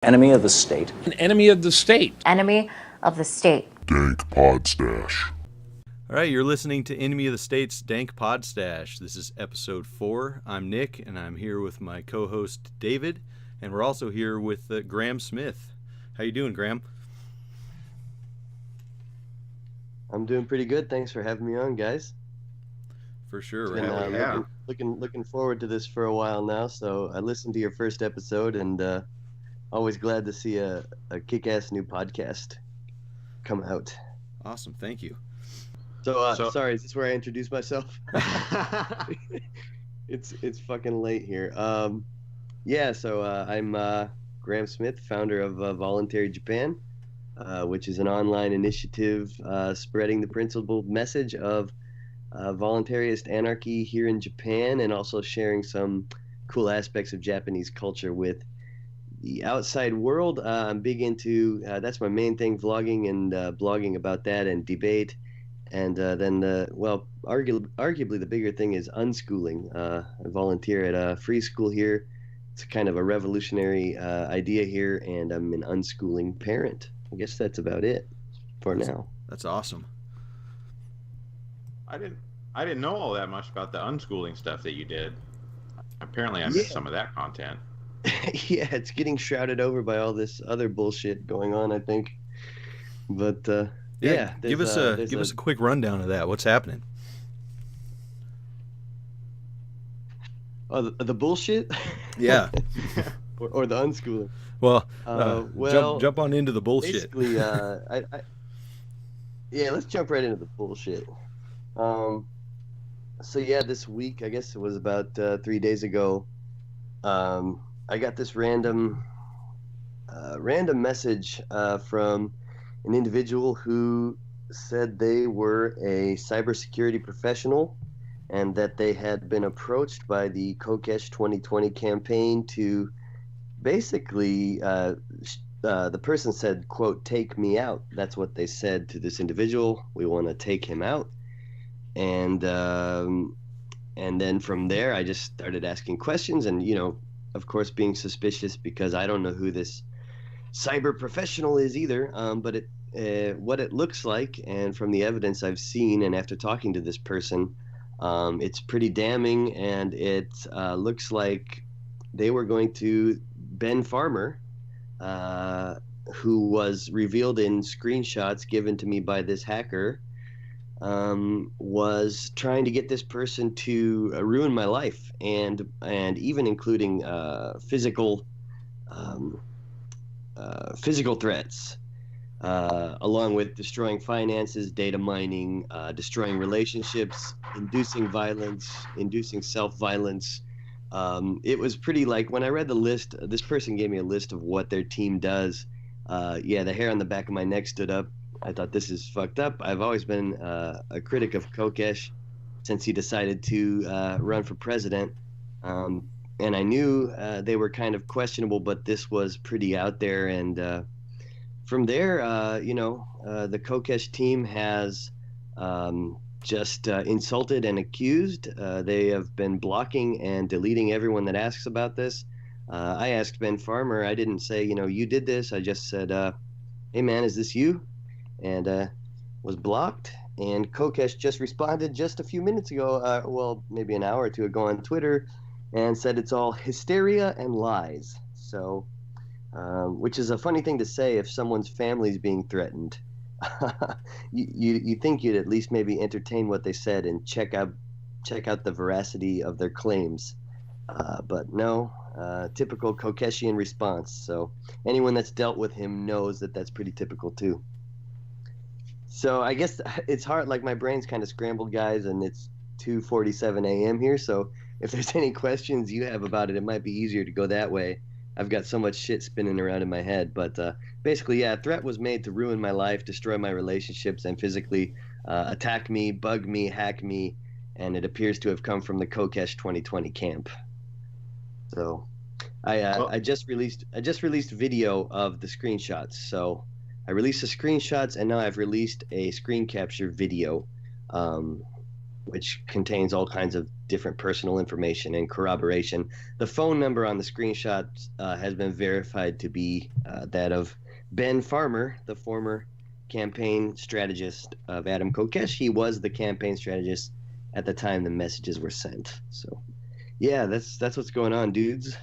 Enemy of the state. An enemy of the state. Enemy of the state. Dank Podstash. All right, you're listening to Enemy of the State's Dank Podstash. This is episode 4. I'm Nick, and I'm here with my co-host David, and we're also here with Graham Smith. How you doing, Graham? I'm doing pretty good. Thanks for having me on, guys. For sure. Been, looking forward to this for a while now. So I listened to your first episode, and always glad to see a kick-ass new podcast come out. Awesome, thank you. So sorry, is this where I introduce myself? It's fucking late here. I'm Graham Smith, founder of Voluntary Japan, which is an online initiative spreading the principled message of voluntarist anarchy here in Japan, and also sharing some cool aspects of Japanese culture with the outside world. I'm big into that's my main thing, vlogging and blogging about that and debate. And then arguably the bigger thing is unschooling. I volunteer at a free school here. It's kind of a revolutionary idea here, and I'm an unschooling parent. I guess that's about it for now. That's awesome. I didn't know all that much about the unschooling stuff that you did. Apparently I missed some of that content. Yeah, it's getting shrouded over by all this other bullshit going on, I think. But give us a quick rundown of that. What's happening? Oh, the bullshit? Yeah. or the unschooling. Well, well, jump on into the bullshit. Basically, let's jump right into the bullshit. This week, I guess it was about 3 days ago, I got this random message from an individual who said they were a cybersecurity professional and that they had been approached by the Kokesh 2020 campaign to basically, the person said, quote, "take me out." That's what they said to this individual. We want to take him out. And then from there, I just started asking questions and, of course, being suspicious because I don't know who this cyber professional is either. But what it looks like, and from the evidence I've seen, and after talking to this person, it's pretty damning. And it looks like they were going to Ben Farmer, who was revealed in screenshots given to me by this hacker, was trying to get this person to ruin my life, and even including physical threats, along with destroying finances, data mining, destroying relationships, inducing violence, inducing self-violence. It was pretty, like, when I read the list, this person gave me a list of what their team does. The hair on the back of my neck stood up. I thought, this is fucked up. I've always been a critic of Kokesh since he decided to run for president. And I knew they were kind of questionable, but this was pretty out there. And from there, the Kokesh team has just insulted and accused. They have been blocking and deleting everyone that asks about this. I asked Ben Farmer. I didn't say, you did this. I just said, hey, man, is this you? And was blocked. And Kokesh just responded just a few minutes ago, maybe an hour or two ago on Twitter, and said it's all hysteria and lies. So, which is a funny thing to say if someone's family's being threatened. You think you'd at least maybe entertain what they said and check out the veracity of their claims. But no, typical Kokeshian response. So anyone that's dealt with him knows that that's pretty typical too. So I guess it's hard, like my brain's kind of scrambled, guys, and it's 2:47 a.m. here. So if there's any questions you have about it, it might be easier to go that way. I've got so much shit spinning around in my head. But basically, a threat was made to ruin my life, destroy my relationships, and physically attack me, bug me, hack me, and it appears to have come from the Kokesh 2020 camp. So I just released video of the screenshots. So I released the screenshots, and now I've released a screen capture video which contains all kinds of different personal information and corroboration. The phone number on the screenshot has been verified to be that of Ben Farmer, the former campaign strategist of Adam Kokesh. He was the campaign strategist at the time the messages were sent. So, yeah, that's what's going on, dudes.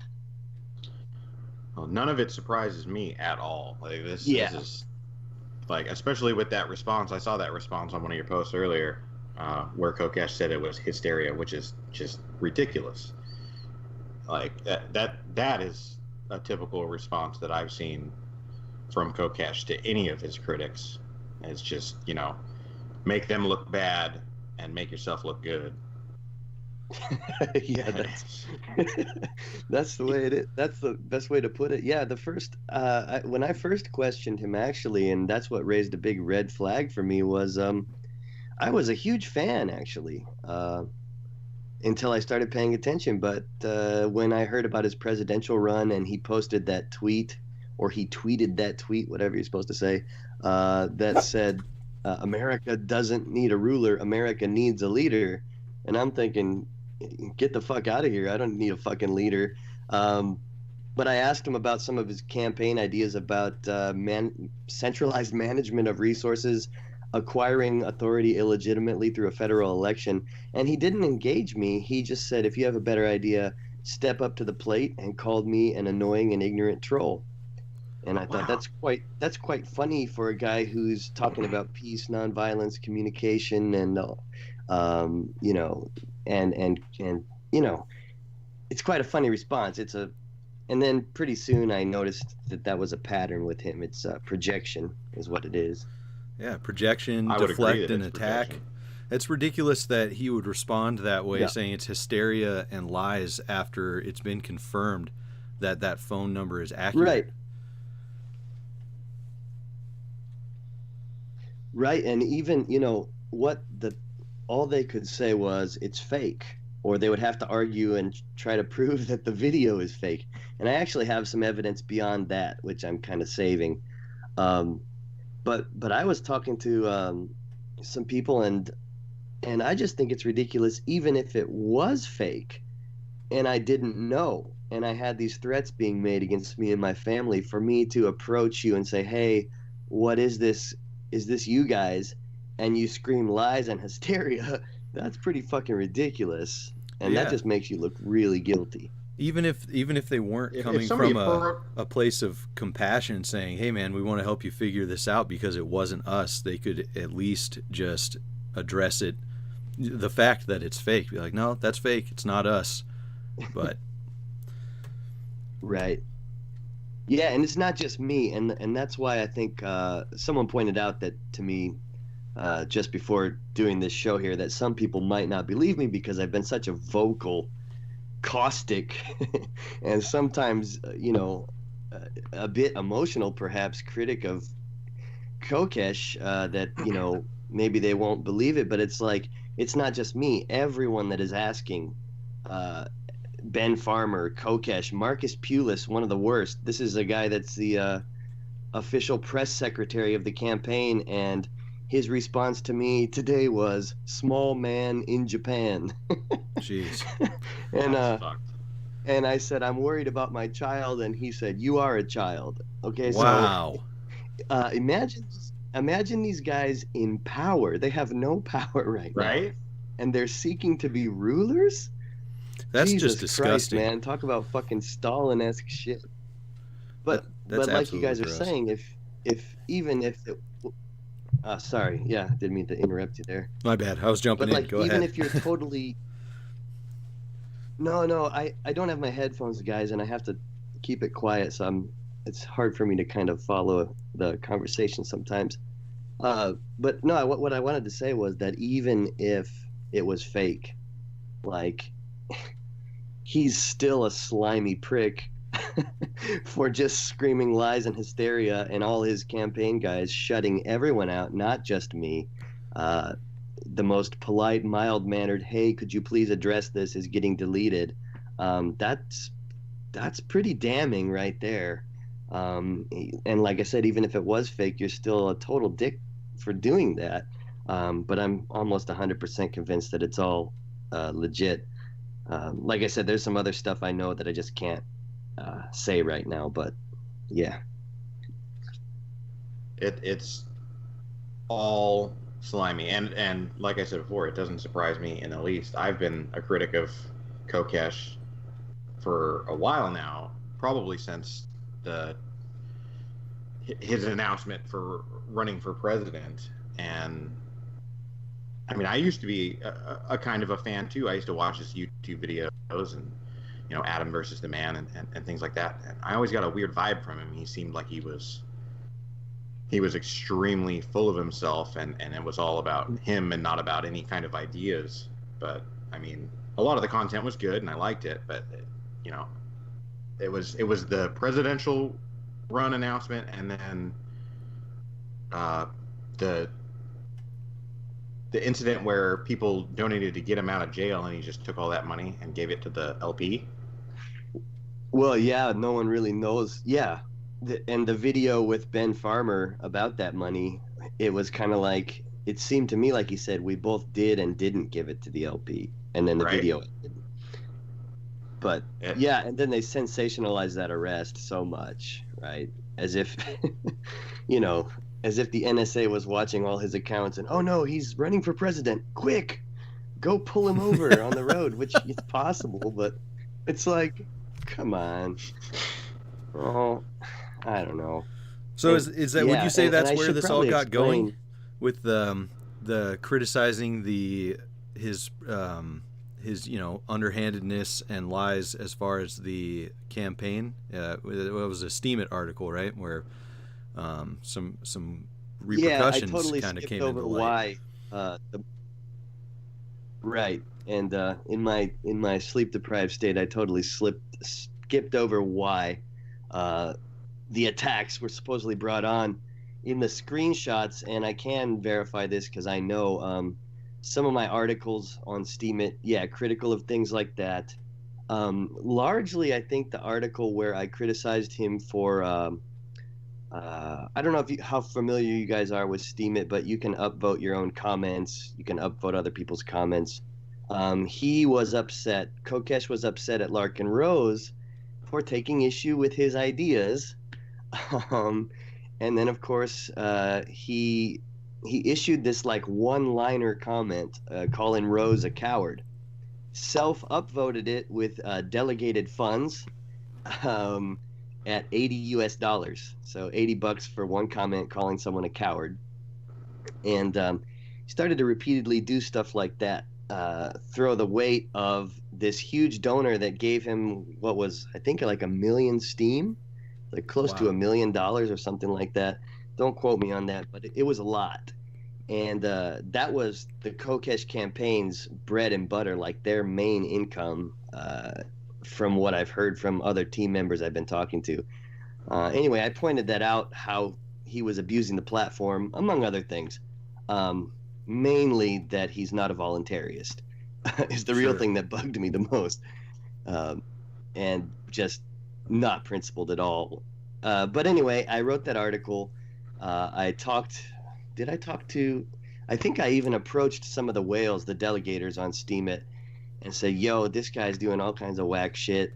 Well, none of it surprises me at all. Like this is like, especially with that response. I saw that response on one of your posts earlier, where Kokesh said it was hysteria, which is just ridiculous. Like that is a typical response that I've seen from Kokesh to any of his critics. It's just, make them look bad and make yourself look good. Yeah, that's the way it is. That's the best way to put it. Yeah, when I first questioned him, actually, and that's what raised a big red flag for me, was I was a huge fan, actually, until I started paying attention. But when I heard about his presidential run and he posted that tweet, or he tweeted that tweet, whatever you're supposed to say, that said, America doesn't need a ruler, America needs a leader. And I'm thinking, get the fuck out of here. I don't need a fucking leader. But I asked him about some of his campaign ideas about centralized management of resources, acquiring authority illegitimately through a federal election. And he didn't engage me. He just said, if you have a better idea, step up to the plate, and called me an annoying and ignorant troll. And I thought that's quite funny for a guy who's talking about peace, nonviolence, communication, and it's quite a funny response. And then pretty soon I noticed that was a pattern with him. It's projection is what it is. Yeah, projection, I would agree deflect, that and it's attack. projection. It's ridiculous that he would respond that way, Yeah. saying it's hysteria and lies after it's been confirmed that phone number is accurate. Right, and even, all they could say was it's fake, or they would have to argue and try to prove that the video is fake. And I actually have some evidence beyond that, which I'm kind of saving. But I was talking to some people, and I just think it's ridiculous, even if it was fake, and I didn't know, and I had these threats being made against me and my family, for me to approach you and say, hey, what is this? Is this you guys? And you scream lies and hysteria. That's pretty fucking ridiculous. And Yeah. that just makes you look really guilty. Even if they weren't If coming somebody from a place of compassion, saying, hey man, we want to help you figure this out because it wasn't us, they could at least just address it, the fact that it's fake. Be like, no, that's fake, it's not us. But Right. Yeah, and it's not just me, and that's why I think someone pointed out that to me just before doing this show here, that some people might not believe me because I've been such a vocal, caustic, and sometimes a bit emotional, perhaps, critic of Kokesh, that maybe they won't believe it. But it's like, it's not just me. Everyone that is asking. Ben Farmer, Kokesh, Marcus Pulis, one of the worst. This is a guy that's the official press secretary of the campaign, and his response to me today was "small man in Japan." jeez. and Fucked. and I said, I'm worried about my child, and he said, you are a child. Okay, Wow. so imagine these guys in power. They have no power right now, Right? and they're seeking to be rulers. That's Jesus just disgusting. Christ, man. Talk about fucking Stalin-esque shit. But That's like you guys are absolutely gross. saying, if sorry, yeah, didn't mean to interrupt you there. My bad. I was jumping But in. like, Go even ahead. if you're totally no, I don't have my headphones, guys, and I have to keep it quiet, so it's hard for me to kind of follow the conversation sometimes. But no, what I wanted to say was that even if it was fake, like, he's still a slimy prick for just screaming lies and hysteria, and all his campaign guys shutting everyone out, not just me. The most polite, mild-mannered, hey, could you please address this, is getting deleted. That's pretty damning right there. And like I said, even if it was fake, you're still a total dick for doing that. But I'm almost 100% convinced that it's all legit. Like I said, there's some other stuff I know that I just can't say right now, but yeah. It's all slimy, and like I said before, it doesn't surprise me in the least. I've been a critic of Kokesh for a while now, probably since his announcement for running for president. And I mean, I used to be a kind of a fan too. I used to watch his YouTube videos and, Adam versus the man and things like that. And I always got a weird vibe from him. He seemed like he was extremely full of himself, and it was all about him and not about any kind of ideas. But I mean, a lot of the content was good and I liked it, but it was the presidential run announcement, and then the incident where people donated to get him out of jail, and he just took all that money and gave it to the LP. Well, yeah, no one really knows. Yeah. And the video with Ben Farmer about that money, it was kind of like, it seemed to me like he said we both did and didn't give it to the LP, and then the video didn't. But yeah, and then they sensationalized that arrest so much, right? As if, as if the NSA was watching all his accounts and, oh no, he's running for president. Quick, go pull him over on the road, which is possible, but it's like, come on. Oh, I don't know. So is that, would you say that's where this all got going, with the criticizing his underhandedness and lies as far as the campaign? It was a Steemit article, right, where some repercussions kind of came into light. Right, and in my sleep deprived state, I totally skipped over why the attacks were supposedly brought on in the screenshots, and I can verify this because I know some of my articles on Steemit, critical of things like that. Largely, I think the article where I criticized him for, I don't know how familiar you guys are with Steemit, but you can upvote your own comments. You can upvote other people's comments. He was upset. Kokesh was upset at Larkin Rose for taking issue with his ideas. And then, of course, he issued this one-liner comment calling Rose a coward. Self-upvoted it with delegated funds at $80. So $80 for one comment calling someone a coward. And started to repeatedly do stuff like that. Throw the weight of this huge donor that gave him what was, I think, like 1 million Steam, close to $1 million or something like that. Don't quote me on that, but it was a lot. And that was the Kokesh campaign's bread and butter, their main income, from what I've heard from other team members I've been talking to. Anyway, I pointed that out, how he was abusing the platform, among other things. Mainly that he's not a voluntarist is the real thing that bugged me the most. And just not principled at all. But anyway, I wrote that article. I think I even approached some of the whales, the delegators on Steemit, and said, yo, this guy's doing all kinds of whack shit.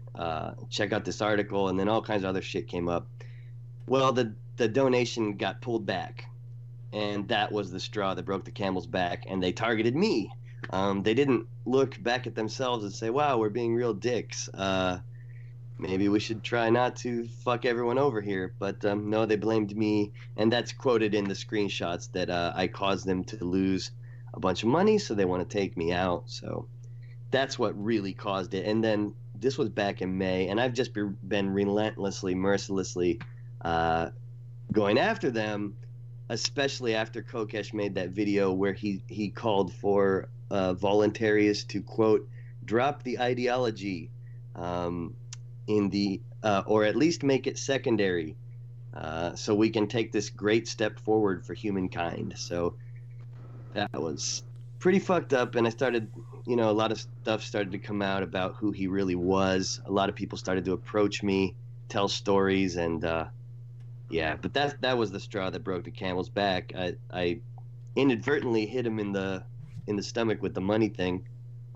Check out this article. And then all kinds of other shit came up. Well, the donation got pulled back. And that was the straw that broke the camel's back, and they targeted me. They didn't look back at themselves and say, wow, we're being real dicks. Maybe we should try not to fuck everyone over here. But no, they blamed me, and that's quoted in the screenshots that I caused them to lose a bunch of money, so they want to take me out. So that's what really caused it. And then this was back in May, and I've just been relentlessly, mercilessly going after them, especially after Kokesh made that video where he called for voluntarists to, quote, drop the ideology in the or at least make it secondary so we can take this great step forward for humankind. So that was pretty fucked up, and I started, a lot of stuff started to come out about who he really was. A lot of people started to approach me, tell stories, and yeah, but that was the straw that broke the camel's back. I inadvertently hit him in the stomach with the money thing.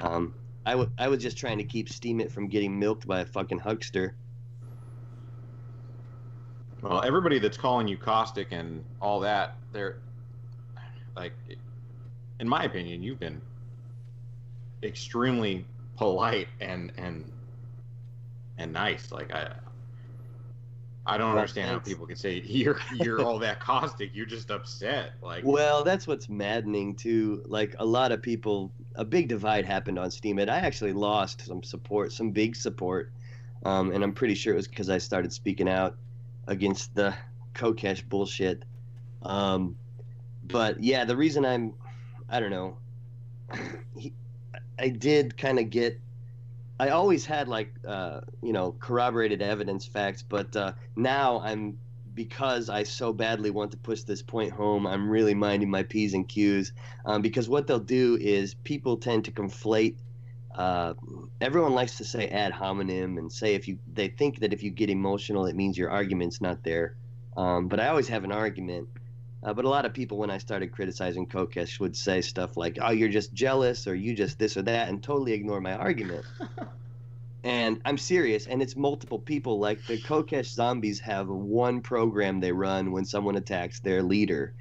I was just trying to keep Steemit from getting milked by a fucking huckster. Well, everybody that's calling you caustic and all that, they're like, in my opinion, you've been extremely polite and nice. Like I don't understand how people can say you're all that caustic. You're just upset. Like, well, that's what's maddening too. Like, a lot of people, a big divide happened on Steemit. I actually lost some support, some big support, and I'm pretty sure it was because I started speaking out against the Kokesh bullshit. But yeah, the reason I don't know, I did kind of get, I always had like, corroborated evidence, facts, but now because I so badly want to push this point home, I'm really minding my P's and Q's, because what they'll do is people tend to conflate, everyone likes to say ad hominem and say they think that if you get emotional, it means your argument's not there. But I always have an argument. But a lot of people, when I started criticizing Kokesh, would say stuff like, oh, you're just jealous, or you just this or that, and totally ignore my argument. And I'm serious, and it's multiple people. Like, the Kokesh zombies have one program they run when someone attacks their leader.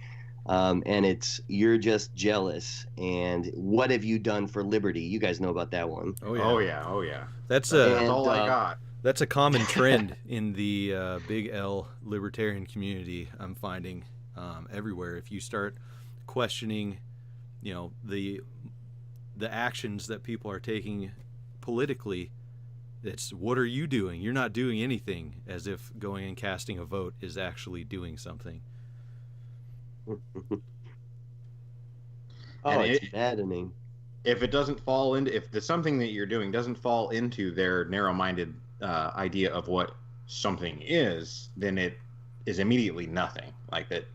And it's, you're just jealous, and what have you done for liberty? You guys know about that one. Oh yeah. That's all I got. That's a common trend in the Big L libertarian community, I'm finding. Everywhere, if you start questioning, the actions that people are taking politically, it's, what are you doing? You're not doing anything, as if going and casting a vote is actually doing something. It's maddening. If it doesn't fall into, if the something that you're doing doesn't fall into their narrow-minded idea of what something is, then it is immediately nothing. Like that.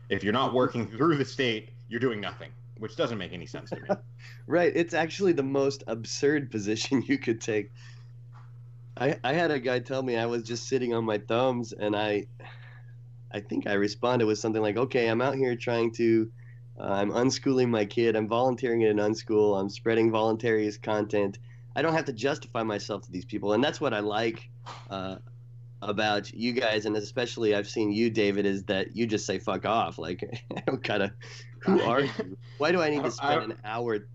If you're not working through the state, you're doing nothing, which doesn't make any sense to me. Right. It's actually the most absurd position you could take. I had a guy tell me I was just sitting on my thumbs, and I think I responded with something like, okay, I'm out here trying to, I'm unschooling my kid. I'm volunteering at an unschool. I'm spreading voluntarist content. I don't have to justify myself to these people. And that's what I like about you guys, and especially I've seen you, David, is that you just say fuck off. Like, who are you? Why do I need to spend an hour,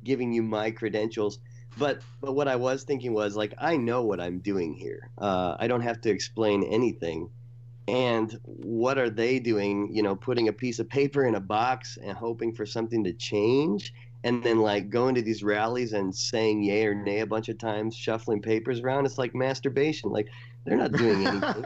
giving you my credentials? But what I was thinking was, like, I know what I'm doing here. I don't have to explain anything. And what are they doing? Putting a piece of paper in a box and hoping for something to change, and then like going to these rallies and saying yay or nay a bunch of times, shuffling papers around. It's like masturbation. Like, they're not doing anything,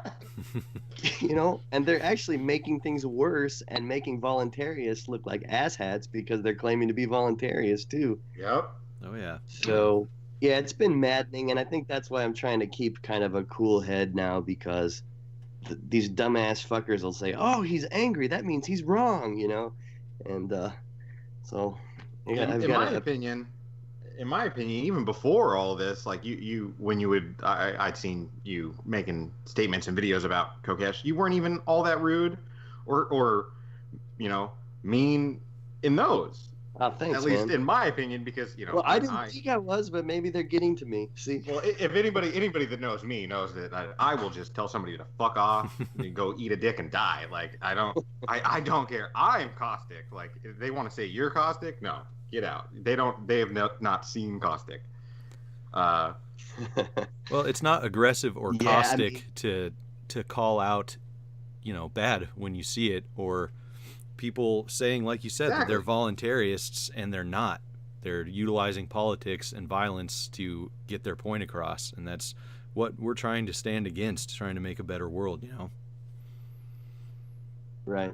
and they're actually making things worse and making voluntarists look like asshats because they're claiming to be voluntarists too. Yep. Oh yeah. So yeah, it's been maddening, and I think that's why I'm trying to keep kind of a cool head now, because these dumbass fuckers will say, "Oh, he's angry. That means he's wrong," and so. Yeah, in my opinion, even before all this, like I'd seen you making statements and videos about Kokesh. You weren't even all that rude, or mean in those. Oh, thanks, at least man. in my opinion, because Well, I didn't think I was, but maybe they're getting to me. See. Well, if anybody that knows me knows that I will just tell somebody to fuck off and go eat a dick and die. Like, I don't care. I am caustic. Like, if they want to say you're caustic, no, get out. They have not seen caustic. Well, it's not aggressive or caustic to call out, bad when you see it, or people saying, like you said, that they're voluntarists, and they're not. They're utilizing politics and violence to get their point across, and that's what we're trying to stand against, trying to make a better world, Right.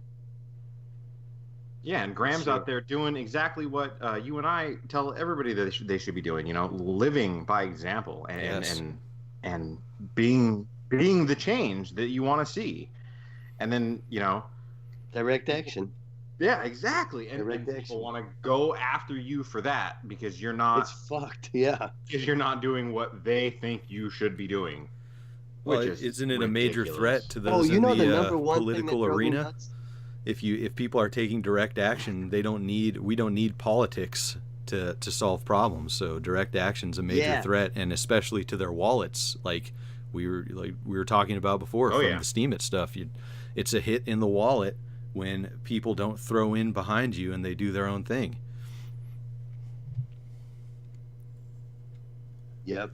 Yeah, and Graham's out there doing exactly what you and I tell everybody that they should be doing, living by example and being the change that you want to see. And then, direct action. Yeah, exactly. And people want to go after you for that because you're not. It's fucked. Yeah. Because you're not doing what they think you should be doing. Well, isn't it a major threat to those in the number one political arena? if people are taking direct action, we don't need politics to solve problems. So direct action's a major threat, and especially to their wallets, like we were talking about before the Steam It stuff. It's a hit in the wallet when people don't throw in behind you and they do their own thing. Yep.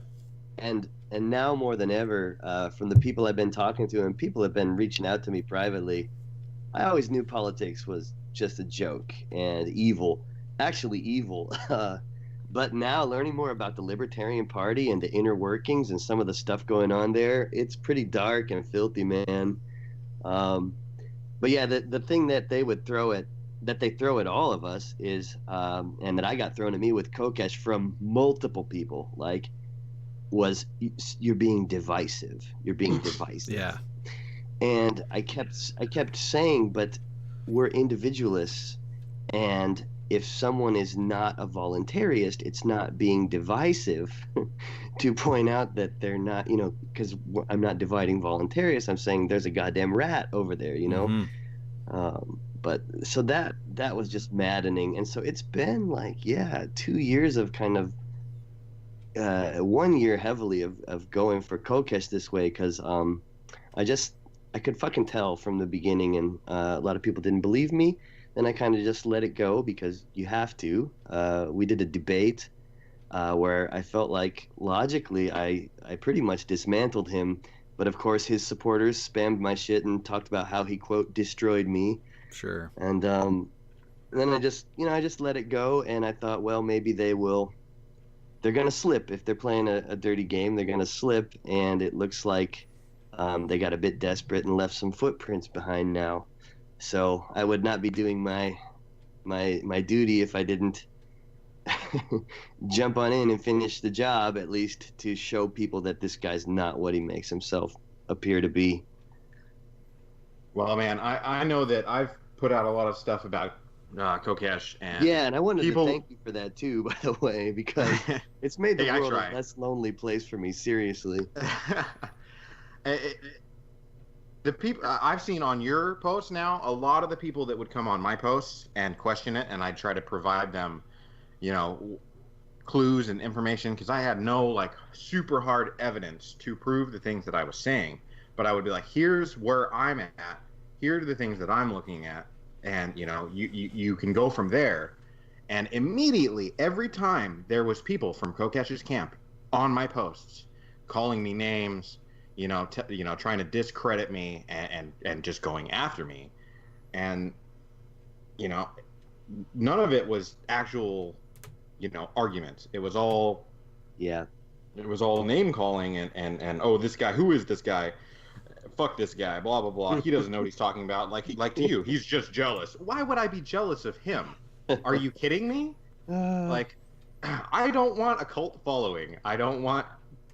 And now more than ever, from the people I've been talking to, and people have been reaching out to me privately, I always knew politics was just a joke and evil, actually evil. But now learning more about the Libertarian Party and the inner workings and some of the stuff going on there, it's pretty dark and filthy, man. But yeah, the thing that they throw at all of us is, and that I got thrown at me with Kokesh from multiple people, like, was you're being divisive. You're being divisive. Yeah. And I kept saying, but we're individualists, and if someone is not a voluntarist, it's not being divisive to point out that they're not, because I'm not dividing voluntarists. I'm saying there's a goddamn rat over there, Mm-hmm. But so that was just maddening. And so it's been 2 years of kind of 1 year heavily of going for Kokesh this way, because I could fucking tell from the beginning, and a lot of people didn't believe me. Then I kind of just let it go because you have to. We did a debate where I felt like logically I pretty much dismantled him, but of course his supporters spammed my shit and talked about how he, quote, destroyed me. Sure. And then I just let it go, and I thought, well, maybe they're gonna slip. If they're playing a dirty game, they're gonna slip, and it looks like they got a bit desperate and left some footprints behind now. So I would not be doing my duty if I didn't jump on in and finish the job, at least to show people that this guy's not what he makes himself appear to be. Well, man, I know that I've put out a lot of stuff about Kokesh, and I wanted to thank you for that too, by the way, because it's made the world a less lonely place for me, seriously. The people I've seen on your posts now, a lot of the people that would come on my posts and question it, and I'd try to provide them, clues and information, because I had no super hard evidence to prove the things that I was saying. But I would be like, here's where I'm at. Here are the things that I'm looking at, and you can go from there. And immediately, every time there was people from Kokesh's camp on my posts, calling me names, trying to discredit me and just going after me. And, none of it was actual, arguments. It was all, it was all name calling and oh, this guy, who is this guy? Fuck this guy, blah, blah, blah. He doesn't know what he's talking about. Like to you, he's just jealous. Why would I be jealous of him? Are you kidding me? I don't want a cult following. I don't want,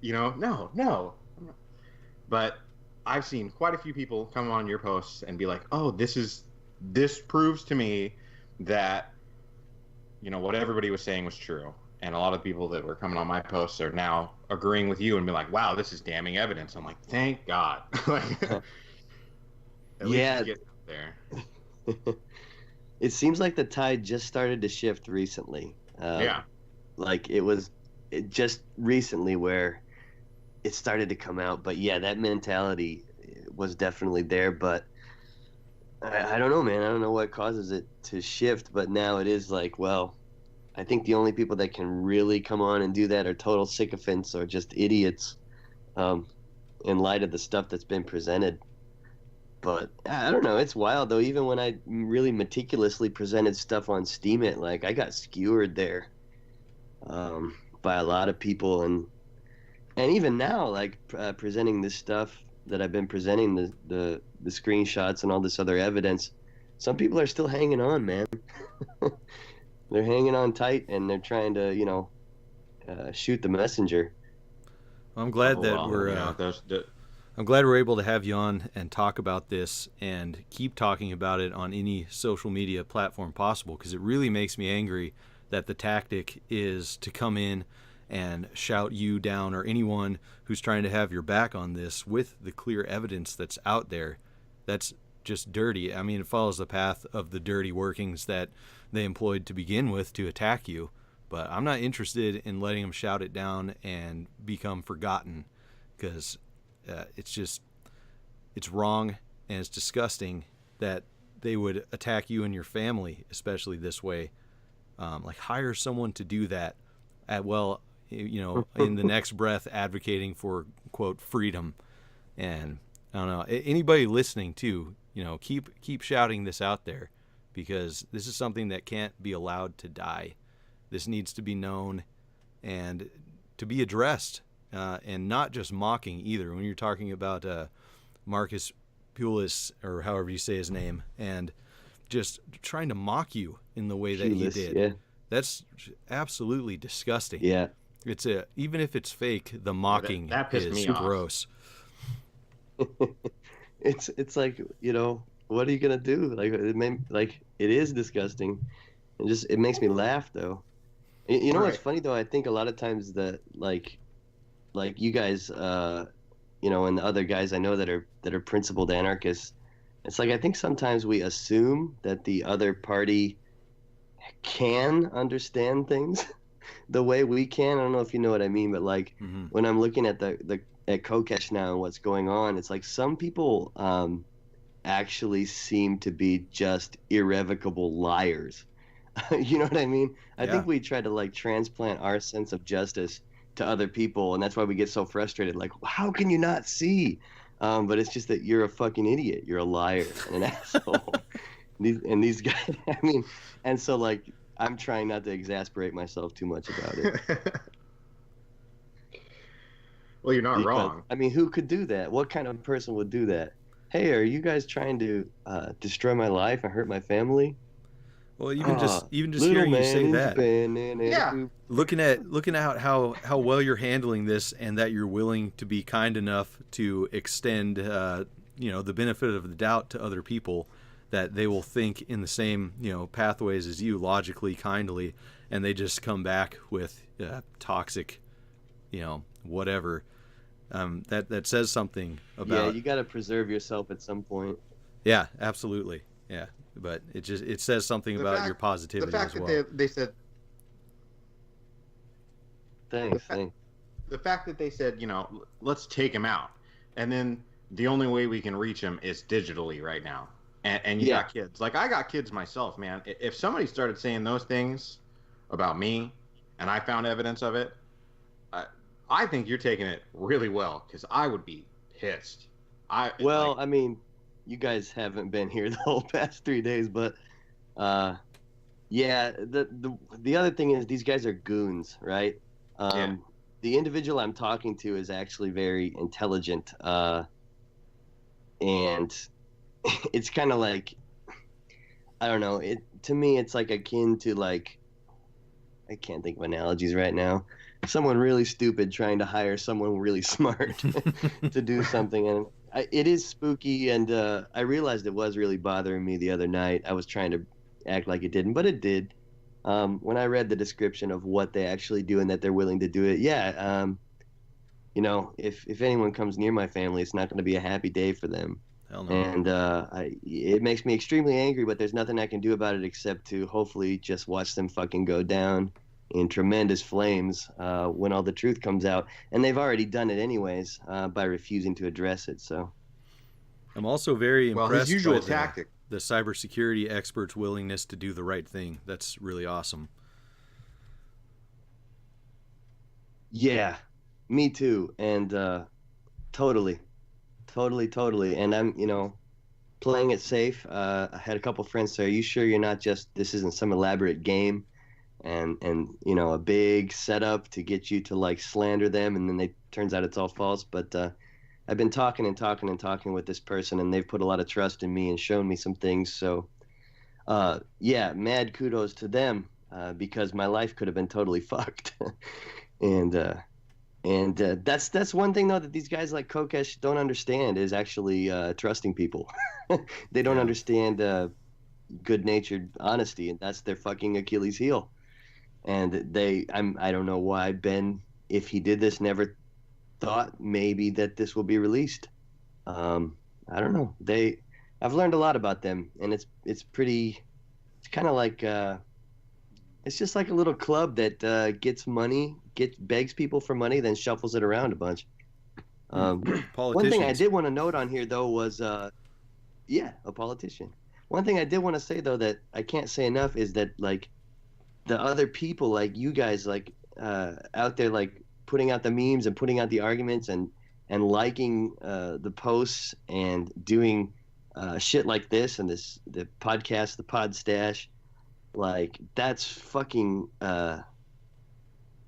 no. But I've seen quite a few people come on your posts and be like, oh, this proves to me that, what everybody was saying was true. And a lot of people that were coming on my posts are now agreeing with you and be like, wow, this is damning evidence. I'm like, thank God. At least you get there. It seems like the tide just started to shift recently. It just recently where it started to come out. But yeah, that mentality was definitely there. But I don't know, man. I don't know what causes it to shift. But now it is like, well, I think the only people that can really come on and do that are total sycophants or just idiots in light of the stuff that's been presented. But I don't know. It's wild, though. Even when I really meticulously presented stuff on Steam It, I got skewered there by a lot of people. And even now, presenting this stuff that I've been presenting, the screenshots and all this other evidence, some people are still hanging on, man. They're hanging on tight, and they're trying to, shoot the messenger. I'm glad I'm glad we're able to have you on and talk about this and keep talking about it on any social media platform possible, because it really makes me angry that the tactic is to come in and shout you down or anyone who's trying to have your back on this with the clear evidence that's out there. That's just dirty. I mean, it follows the path of the dirty workings that they employed to begin with to attack you. But I'm not interested in letting them shout it down and become forgotten, because it's wrong and it's disgusting that they would attack you and your family, especially this way. Like, hire someone to do that in the next breath advocating for, quote, freedom. And I don't know, anybody listening too, keep shouting this out there, because this is something that can't be allowed to die. This needs to be known and to be addressed, and not just mocking either. When you're talking about Marcus Pulis, or however you say his name, and just trying to mock you in the way that he did, yeah. That's absolutely disgusting. Yeah, it's even if it's fake, the mocking that pissed is me off. gross. it's like, what are you gonna do? It is disgusting, and it makes me laugh though. You know what's funny though? I think a lot of times that like you guys, and the other guys I know that are principled anarchists, it's like I think sometimes we assume that the other party can understand things the way we can. I don't know if you know what I mean, but like when I'm looking at at Kokesh now and what's going on, it's like some people actually seem to be just irrevocable liars. You know what I mean? I think we try to like transplant our sense of justice to other people, and that's why we get so frustrated. Like, how can you not see? But it's just that you're a fucking idiot. You're a liar and an asshole. These guys, I mean, and so like I'm trying not to exasperate myself too much about it. Well, you're not wrong. I mean, who could do that? What kind of person would do that? Hey, are you guys trying to destroy my life and hurt my family? Well, even just hearing you say that, looking at how well you're handling this, and that you're willing to be kind enough to extend the benefit of the doubt to other people, that they will think in the same pathways as you, logically, kindly, and they just come back with toxic, whatever. That says something about. Yeah, you got to preserve yourself at some point. Yeah, absolutely. Yeah. But it says something about your positivity as well. The fact that they said... Thanks. The fact that they said, let's take him out. And then the only way we can reach him is digitally right now. And you got kids. Like, I got kids myself, man. If somebody started saying those things about me, and I found evidence of it, I think you're taking it really well, because I would be pissed. I mean... You guys haven't been here the whole past 3 days, but the other thing is these guys are goons, right? The individual I'm talking to is actually very intelligent, and it's kind of like, I don't know. To me, it's like akin to like, I can't think of analogies right now. Someone really stupid trying to hire someone really smart to do something, and it is spooky, and I realized it was really bothering me the other night. I was trying to act like it didn't, but it did. When I read the description of what they actually do and that they're willing to do it, if anyone comes near my family, it's not going to be a happy day for them. Hell no. And it makes me extremely angry, but there's nothing I can do about it except to hopefully just watch them fucking go down in tremendous flames when all the truth comes out. And they've already done it anyways by refusing to address it. So I'm also very impressed his usual by tactic. The cybersecurity experts' willingness to do the right thing. That's really awesome. Yeah, me too. And totally. And I'm, playing it safe. I had a couple friends say, are you sure you're not this isn't some elaborate game and a big setup to get you to like slander them, and then turns out it's all false. But I've been talking with this person, and they've put a lot of trust in me and shown me some things. So mad kudos to them, because my life could have been totally fucked. and that's one thing though that these guys like Kokesh don't understand, is actually trusting people. They don't understand good-natured honesty, and that's their fucking Achilles heel. And I don't know why Ben, if he did this, never thought maybe that this will be released. I don't know. I've learned a lot about them, and it's kind of like it's just like a little club that gets money, begs people for money, then shuffles it around a bunch. One thing I Politicians. did want to note on here though was yeah, a politician. One thing I did want to say though that I can't say enough is that like the other people like you guys like out there like putting out the memes and putting out the arguments and liking the posts and doing shit like this and the podcast, the Pod Stash, like that's fucking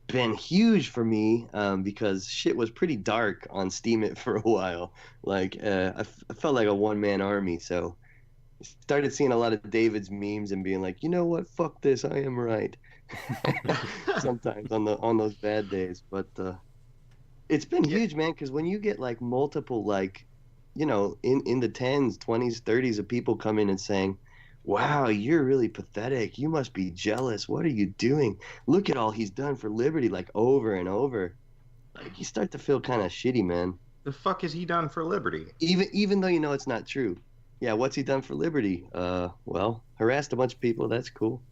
been huge for me because shit was pretty dark on Steam It for a while. Like I felt like a one-man army, so started seeing a lot of David's memes and being like, you know what, fuck this, I am right. Sometimes on those bad days, but it's been huge, man, because when you get like multiple like, you know, in the 10s, 20s, 30s of people coming and saying, wow, you're really pathetic, you must be jealous, what are you doing, look at all he's done for liberty, like over and over, like you start to feel kind of shitty, man. The fuck has he done for liberty? Even though you know it's not true. Yeah, what's he done for liberty? Well, harassed a bunch of people, that's cool.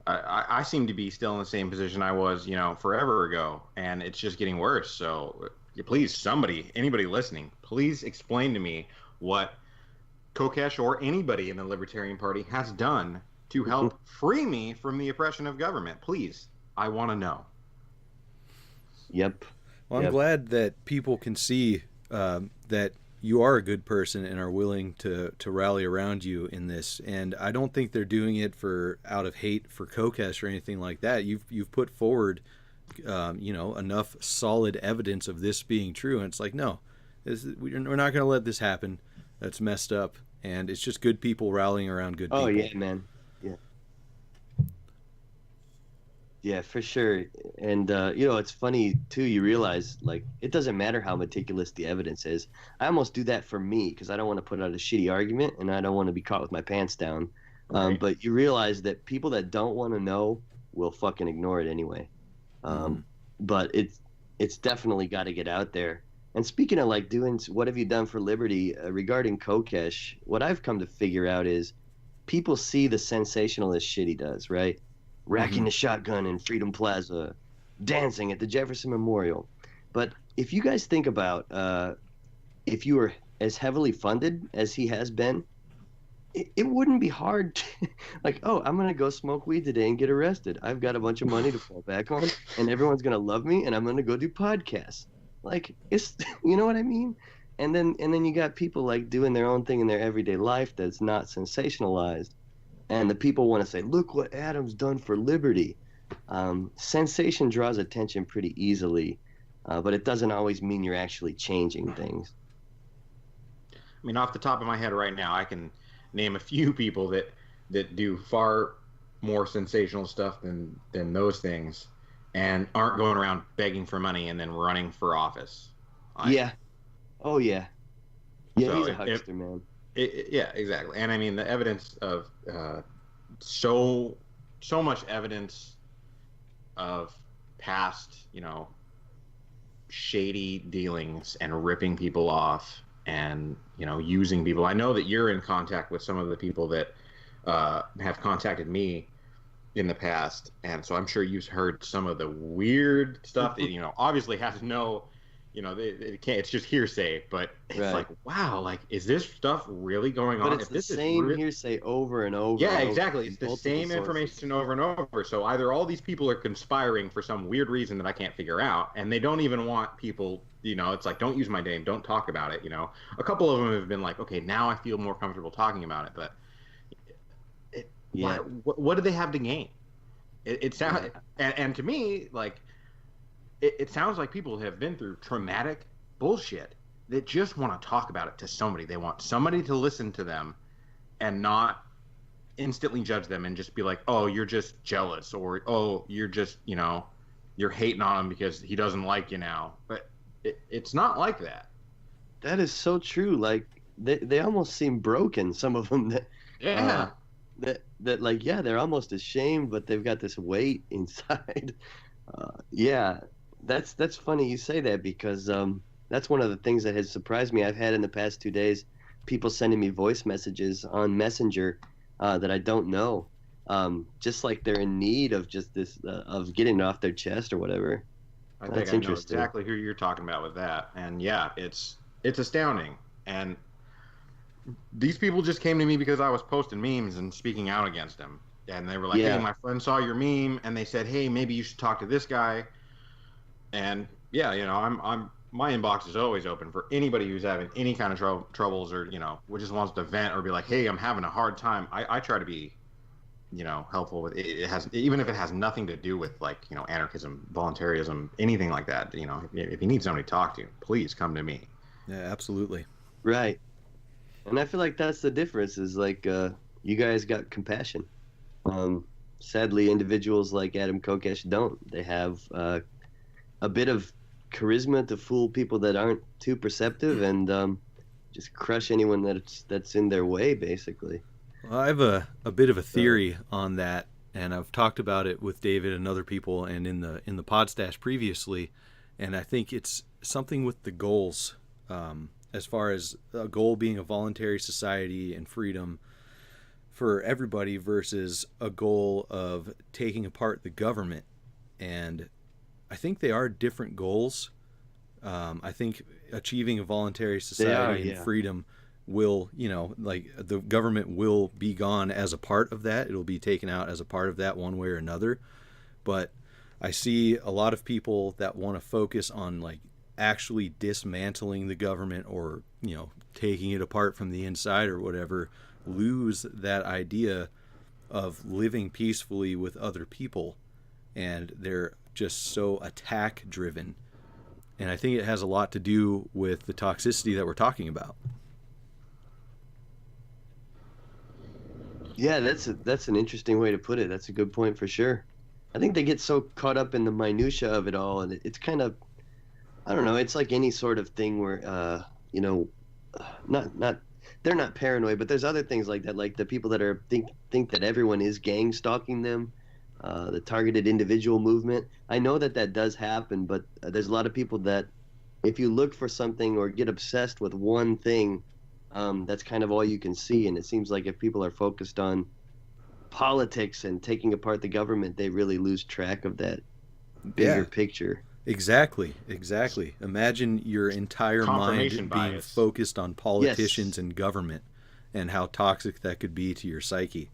I seem to be still in the same position I was, you know, forever ago, and it's just getting worse. So please, anybody listening, please explain to me what Kokesh or anybody in the Libertarian Party has done to help free me from the oppression of government. Please, I want to know. Yep. Well, I'm glad that people can see that you are a good person and are willing to rally around you in this. And I don't think they're doing it out of hate for Kokesh or anything like that. You've put forward, you know, enough solid evidence of this being true. And it's like, no, we're not going to let this happen. That's messed up. And it's just good people rallying around good people. Oh, yeah, man. Yeah. Yeah, for sure. And, you know, it's funny, too, you realize, like, it doesn't matter how meticulous the evidence is. I almost do that for me because I don't want to put out a shitty argument and I don't want to be caught with my pants down. Right. But you realize that people that don't want to know will fucking ignore it anyway. But it's definitely got to get out there. And speaking of, like, doing what have you done for liberty, regarding Kokesh, what I've come to figure out is people see the sensationalist shit he does, right? Racking the shotgun in Freedom Plaza, dancing at the Jefferson Memorial. But if you guys think about if you were as heavily funded as he has been, it wouldn't be hard to, like, oh, I'm going to go smoke weed today and get arrested. I've got a bunch of money to fall back on, and everyone's going to love me, and I'm going to go do podcasts. Like, it's, you know what I mean? And then you got people, like, doing their own thing in their everyday life that's not sensationalized. And the people want to say, look what Adam's done for liberty. Sensation draws attention pretty easily, but it doesn't always mean you're actually changing things. I mean, off the top of my head right now, I can name a few people that do far more sensational stuff than those things and aren't going around begging for money and then running for office. Yeah. Oh, yeah. Yeah, So he's a huckster, man. Yeah, exactly. And I mean, the evidence of so much evidence of past, you know, shady dealings and ripping people off and, you know, using people. I know that you're in contact with some of the people that have contacted me in the past, and so I'm sure you've heard some of the weird stuff that, you know, obviously has no, you know, it can't, it's just hearsay, but it's Right. like, wow, like, is this stuff really going on? But it's the same hearsay over and over. Yeah, and over exactly. from It's the multiple same sources. information over and over. So either all these people are conspiring for some weird reason that I can't figure out, and they don't even want people, you know, it's like, don't use my name, don't talk about it, you know. A couple of them have been like, okay, now I feel more comfortable talking about it, but Yeah. what do they have to gain? It sounds, and to me, like, it sounds like people have been through traumatic bullshit that just want to talk about it to somebody. They want somebody to listen to them and not instantly judge them and just be like, oh, you're just jealous, or oh, you're just, you know, you're hating on him because he doesn't like you now. But it's not like that. That is so true. Like, they almost seem broken, some of them, that Yeah. that like, yeah, they're almost ashamed, but they've got this weight inside. Yeah, that's funny you say that, because that's one of the things that has surprised me. I've had in the past 2 days people sending me voice messages on Messenger that I don't know, just like they're in need of just this of getting it off their chest or whatever. I think That's I know interesting. exactly who you're talking about with that, and yeah, it's astounding. And these people just came to me because I was posting memes and speaking out against them, and they were like, Yeah. "Hey, my friend saw your meme, and they said, hey, maybe you should talk to this guy." And yeah, I'm my inbox is always open for anybody who's having any kind of troubles, or who just wants to vent or be like, "Hey, I'm having a hard time." I try to be helpful with it. It has, even if it has nothing to do with like anarchism, voluntarism, anything like that. If you need somebody to talk to, please come to me. Yeah, absolutely. Right. And I feel like that's the difference, is like you guys got compassion. Sadly, individuals like Adam Kokesh don't. They have a bit of charisma to fool people that aren't too perceptive, and just crush anyone that's in their way, basically. Well, I have a bit of a theory on that, and I've talked about it with David and other people, and in the Podstash previously, and I think it's something with the goals, as far as a goal being a voluntary society and freedom for everybody versus a goal of taking apart the government. And I think they are different goals. I think achieving a voluntary society and freedom will, like the government will be gone as a part of that. It'll be taken out as a part of that one way or another. But I see a lot of people that want to focus on like actually dismantling the government, or, taking it apart from the inside or whatever, lose that idea of living peacefully with other people. And they're just so attack driven. And I think it has a lot to do with the toxicity that we're talking about. Yeah, that's an interesting way to put it. That's a good point for sure. I think they get so caught up in the minutia of it all, and it's kind of, I don't know, it's like any sort of thing where not they're not paranoid, but there's other things like that, like the people that are think that everyone is gang stalking them, the targeted individual movement. I know that does happen, but there's a lot of people that if you look for something or get obsessed with one thing, that's kind of all you can see. And it seems like if people are focused on politics and taking apart the government, they really lose track of that bigger picture. Exactly. Imagine your entire mind being focused on politicians and government, and how toxic that could be to your psyche.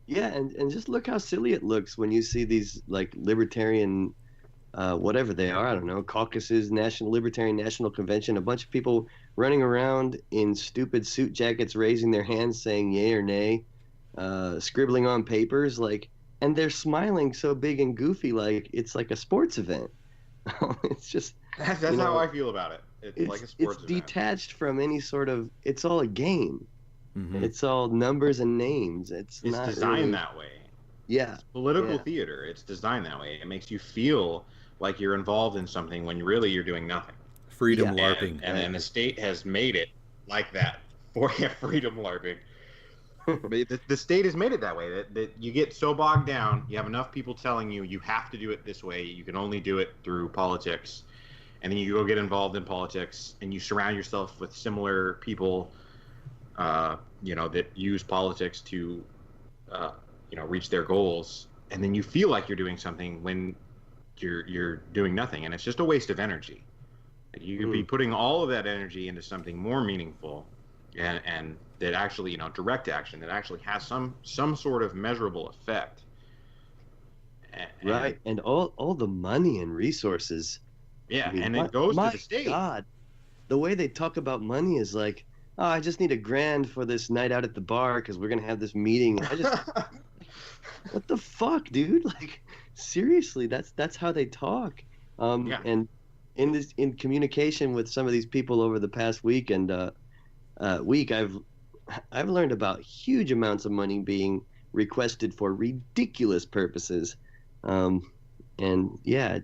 Yeah, and just look how silly it looks when you see these like libertarian, whatever they are, I don't know, caucuses, Libertarian National Convention, a bunch of people running around in stupid suit jackets, raising their hands, saying yay or nay, scribbling on papers, like, and they're smiling so big and goofy, like it's like a sports event. It's just that's how I feel about it. It's like a sports event. It's detached from any sort of. It's all a game. Mm-hmm. It's all numbers and names. It's not designed really that way. Yeah. It's political theater. It's designed that way. It makes you feel like you're involved in something when really you're doing nothing. Freedom LARPing. And the state has made it like that for freedom LARPing. The state has made it that way, that you get so bogged down, you have enough people telling you have to do it this way, you can only do it through politics, and then you go get involved in politics, and you surround yourself with similar people, that use politics to, reach their goals, and then you feel like you're doing something when you're doing nothing, and it's just a waste of energy. Like you could be putting all of that energy into something more meaningful, and that actually, direct action that actually has some sort of measurable effect. Right, and all the money and resources. Yeah, I mean, and it goes to the state. God, the way they talk about money is like, oh, I just need $1,000 for this night out at the bar because we're gonna have this meeting. I just, what the fuck, dude? Like, seriously, that's how they talk. And in communication with some of these people over the past week and I've learned about huge amounts of money being requested for ridiculous purposes. And yeah,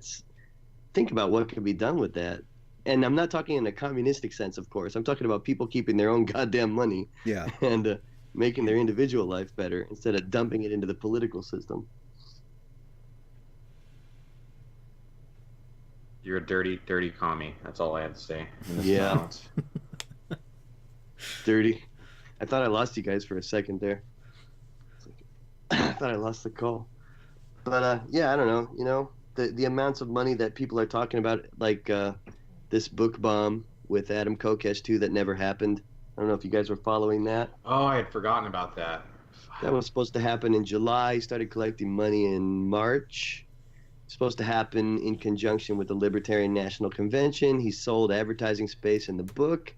think about what could be done with that. And I'm not talking in a communistic sense, of course. I'm talking about people keeping their own goddamn money. Yeah. And making their individual life better instead of dumping it into the political system. You're a dirty, dirty commie. That's all I have to say. Yeah. Dirty. I thought I lost you guys for a second there. I thought I lost the call. But yeah, I don't know. You know, the amounts of money that people are talking about, like this book bomb with Adam Kokesh too, that never happened. I don't know if you guys were following that. Oh, I had forgotten about that. That was supposed to happen in July. He started collecting money in March. Supposed to happen in conjunction with the Libertarian National Convention. He sold advertising space in the book.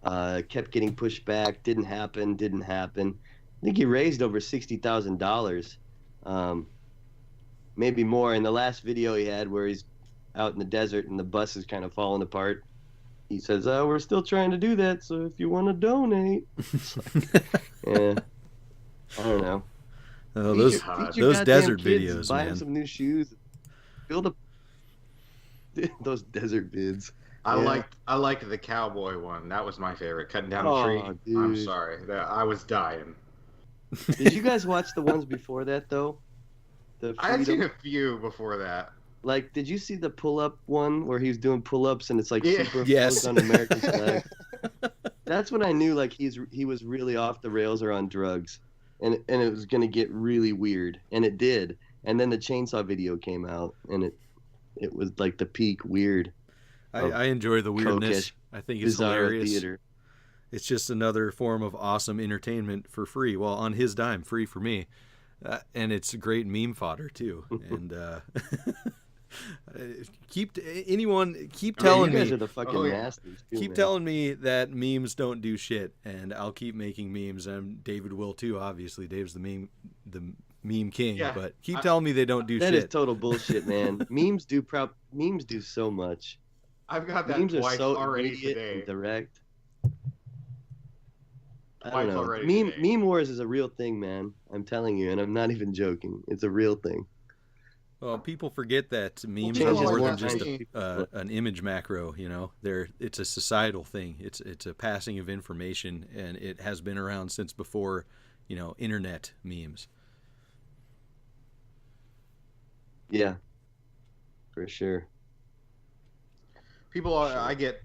Kept getting pushed back. Didn't happen. I think he raised over $60,000, maybe more. In the last video he had where he's out in the desert and the bus is kind of falling apart, he says, we're still trying to do that, so if you want to donate. Yeah, I don't know. Oh, Feed your those desert goddamn kids, videos, buy man. them some new shoes. Build a those desert vids. I Yeah. liked the cowboy one. That was my favorite. Cutting down a Oh, tree. I'm dude. sorry. I was dying. Did you guys watch the ones before that though? The I had seen freedom. a few before that. Like, did you see the pull-up one where he was doing pull-ups and it's like Yeah. super Yes. on American flag? That's when I knew like he was really off the rails or on drugs, and it was gonna get really weird, and it did. And then the chainsaw video came out, and it was like the peak weird. I enjoy the weirdness. Kokesh, I think it's Bizarro hilarious. theater. It's just another form of awesome entertainment for free. Well, on his dime, free for me. And it's great meme fodder too. And keep telling you guys me, are the fucking Oh, yeah. nasties. Too, keep man. telling me that memes don't do shit, and I'll keep making memes. And David will too. Obviously, Dave's the meme king. Yeah, But keep telling me they don't do That is shit. total bullshit, man. Memes do so much. I've got that Memes are twice so already immediate today. and direct. I Twice don't know. already today. Meme wars is a real thing, man. I'm telling you, and I'm not even joking. It's a real thing. Well, people forget that memes are changes more one than just kind an image macro. You know, it's a societal thing. It's a passing of information, and it has been around since before, internet memes. Yeah, for sure. People are. I get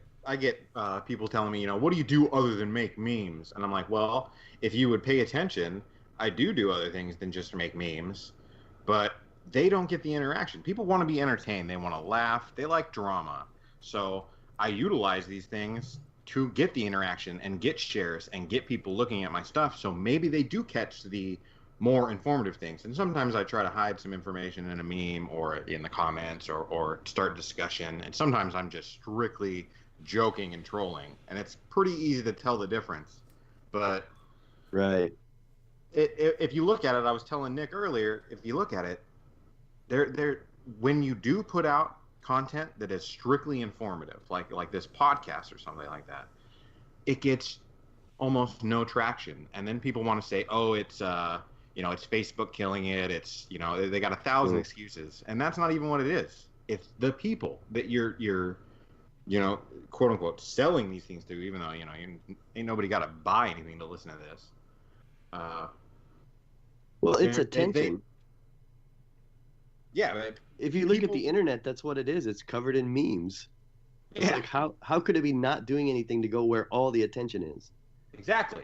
people telling me, what do you do other than make memes? And I'm like, well, if you would pay attention, I do other things than just make memes, but they don't get the interaction. People want to be entertained. They want to laugh. They like drama. So I utilize these things to get the interaction and get shares and get people looking at my stuff. So maybe they do catch the more informative things. And sometimes I try to hide some information in a meme or in the comments or start discussion. And sometimes I'm just strictly joking and trolling. And it's pretty easy to tell the difference. But Right. if you look at it, I was telling Nick earlier, if you look at it, when you do put out content that is strictly informative, like this podcast or something like that, it gets almost no traction. And then people want to say, oh, it's it's Facebook killing it. It's they got 1,000 excuses, and that's not even what it is. It's the people that you're quote unquote selling these things to, even though ain't nobody got to buy anything to listen to this. Well, it's They- attention. Yeah, but If you look at people- the internet, that's what it is. It's covered in memes. It's Yeah. like how could it be not doing anything to go where all the attention is? exactly.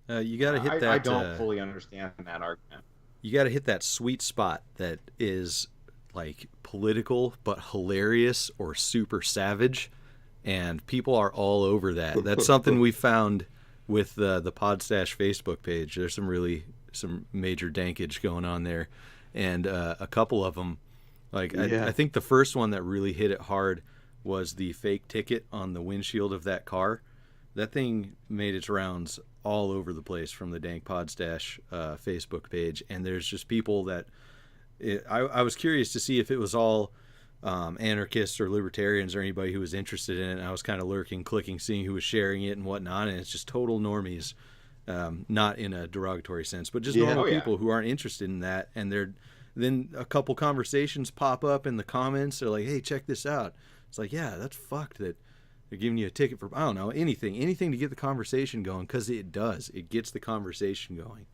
You got to hit that. I don't fully understand that argument. You got to hit that sweet spot that is like political but hilarious or super savage, and people are all over that. That's something we found with the Podstash Facebook page. There's some major dankage going on there, and a couple of them, like Yeah. I think the first one that really hit it hard was the fake ticket on the windshield of that car. That thing made its rounds all over the place from the Dank Podstash Facebook page, and there's just people that I was curious to see if it was all anarchists or libertarians or anybody who was interested in it. And I was kind of lurking, clicking, seeing who was sharing it and whatnot, and it's just total normies, not in a derogatory sense, but just Yeah. normal Oh, yeah. people who aren't interested in that. And then a couple conversations pop up in the comments. They're like, "Hey, check this out." It's like, yeah, that's fucked that they're giving you a ticket for, I don't know, anything to get the conversation going, because it gets the conversation going.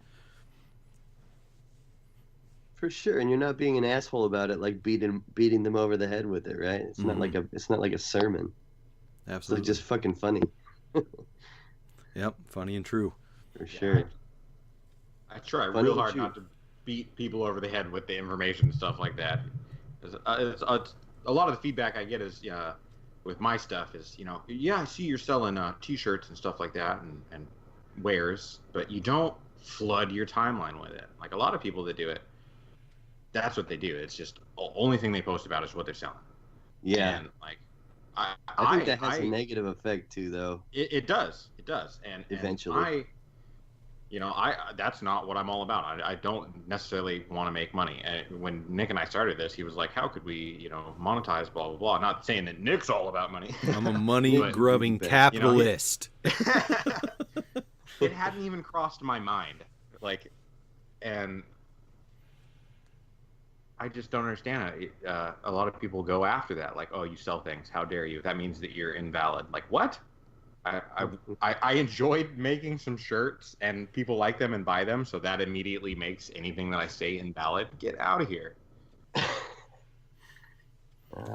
For sure, and you're not being an asshole about it, like beating them over the head with it, right? It's not like a sermon. Absolutely. It's just fucking funny. Yep, funny and true. For sure. I try Funny real and hard true. not to beat people over the head with the information and stuff like that. 'Cause, a lot of the feedback I get is, with my stuff is, yeah, I see you're selling T-shirts and stuff like that and wares, but you don't flood your timeline with it. Like a lot of people that do it, that's what they do. It's just the only thing they post about is what they're selling. Yeah. And like, I think that has a negative effect too, though. It does. And Eventually. that's not what I'm all about. I don't necessarily want to make money. And when Nick and I started this, he was like, how could we, monetize, blah, blah, blah. Not saying that Nick's all about money. I'm a money-grubbing capitalist. It hadn't even crossed my mind. And I just don't understand it. A lot of people go after that. Like, oh, you sell things. How dare you? That means that you're invalid. Like, what? I enjoyed making some shirts and people like them and buy them, so that immediately makes anything that I say invalid. Get out of here.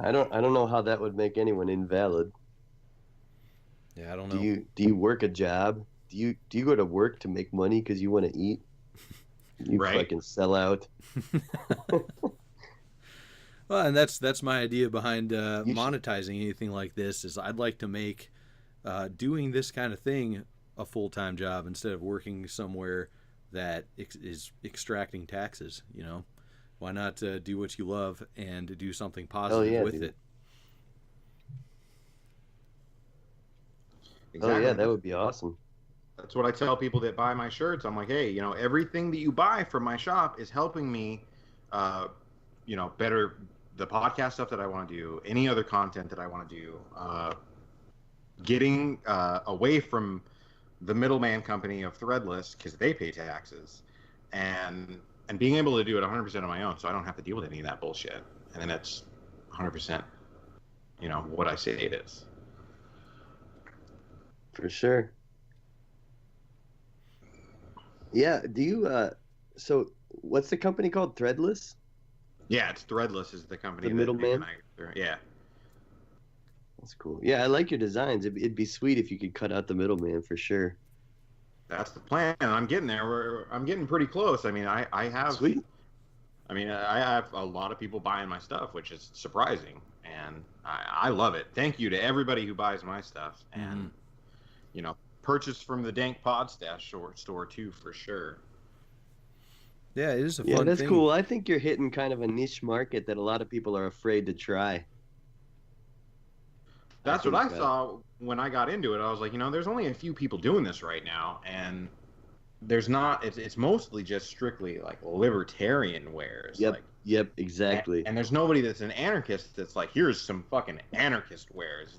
I don't know how that would make anyone invalid. Yeah, I don't know. Do you work a job? Do you go to work to make money because you want to eat? You fucking sell out. Well, and that's my idea behind monetizing anything like this. Is I'd like to make doing this kind of thing a full-time job instead of working somewhere that is extracting taxes. Why not do what you love and do something positive with it? Exactly. Oh yeah, that would be awesome. That's what I tell people that buy my shirts. I'm like, hey, everything that you buy from my shop is helping me, better the podcast stuff that I want to do, any other content that I want to do, getting away from the middleman company of Threadless because they pay taxes, and being able to do it 100% on my own, so I don't have to deal with any of that bullshit. And then that's 100%, what I say it is. For sure. Yeah. Do you? So, what's the company called? Threadless. Yeah, it's Threadless is the company. The middleman. Yeah. That's cool. Yeah, I like your designs. It'd be sweet if you could cut out the middleman for sure. That's the plan. I'm getting there. I'm getting pretty close. I mean, I have. Sweet. I mean, I have a lot of people buying my stuff, which is surprising, and I love it. Thank you to everybody who buys my stuff, and purchase from the Dank Podstash store too, for sure. Yeah, it is a fun Yeah, that's thing. cool. I think you're hitting kind of a niche market that a lot of people are afraid to try. That's what I saw when I got into it. I was like, there's only a few people doing this right now, and there's not. It's mostly just strictly like libertarian wares. Yep, exactly. And there's nobody that's an anarchist that's like, here's some fucking anarchist wares,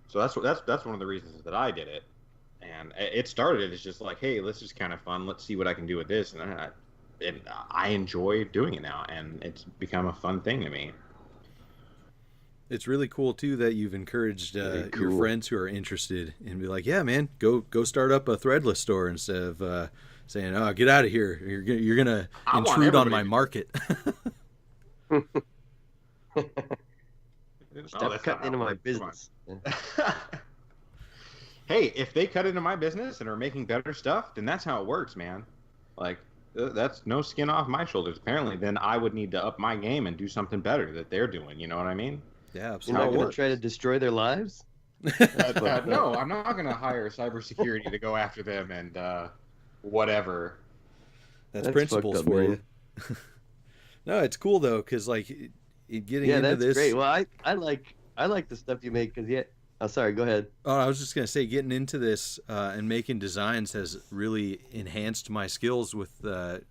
So that's one of the reasons that I did it, and it started as just like, hey, this is kind of fun. Let's see what I can do with this, and I enjoy doing it now, and it's become a fun thing to me. It's really cool too that you've encouraged your friends who are interested and be like, yeah, man, go start up a Threadless store instead of saying, oh, get out of here. You're gonna intrude on my market. Stop cutting into my business. Hey, if they cut into my business and are making better stuff, then that's how it works, man. Like, that's no skin off my shoulders. Apparently, then I would need to up my game and do something better that they're doing. You know what I mean? Yeah, You're not going to try to destroy their lives? No, I'm not going to hire cybersecurity to go after them and whatever. That's principles for you. No, it's cool though, because like getting into this. Yeah, that's great. Well, I like the stuff you make because Oh, sorry. Go ahead. Oh, I was just gonna say, getting into this and making designs has really enhanced my skills with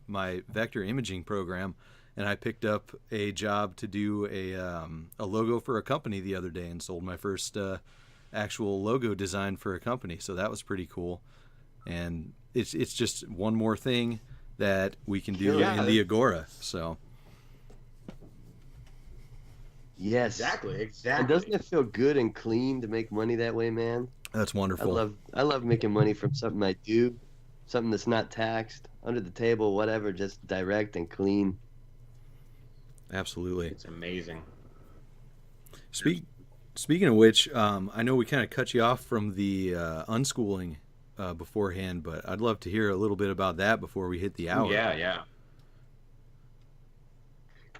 my vector imaging program. And I picked up a job to do a logo for a company the other day and sold my first actual logo design for a company. So that was pretty cool. And it's just one more thing that we can do in the Agora. So. Yes. Exactly. And doesn't it feel good and clean to make money that way, man? That's wonderful. I love making money from something I do. something that's not taxed, under the table, whatever, just direct and clean. Absolutely. It's amazing. Speaking of which, I know we kind of cut you off from the unschooling beforehand, but I'd love to hear a little bit about that before we hit the hour. Yeah.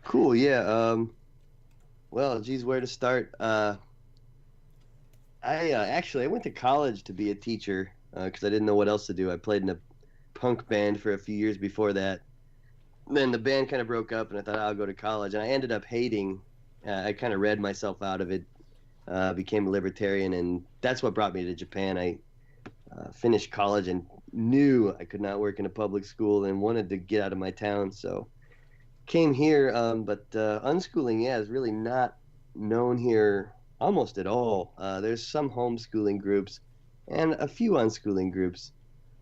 Cool, yeah. Well, geez, where to start? I went to college to be a teacher because I didn't know what else to do. I played in a punk band for a few years before that. Then the band kind of broke up, and I thought I'll go to college. And I ended up hating. I kind of read myself out of it. Became a libertarian, and that's what brought me to Japan. I finished college and knew I could not work in a public school and wanted to get out of my town, so came here. But unschooling, is really not known here almost at all. There's some homeschooling groups and a few unschooling groups,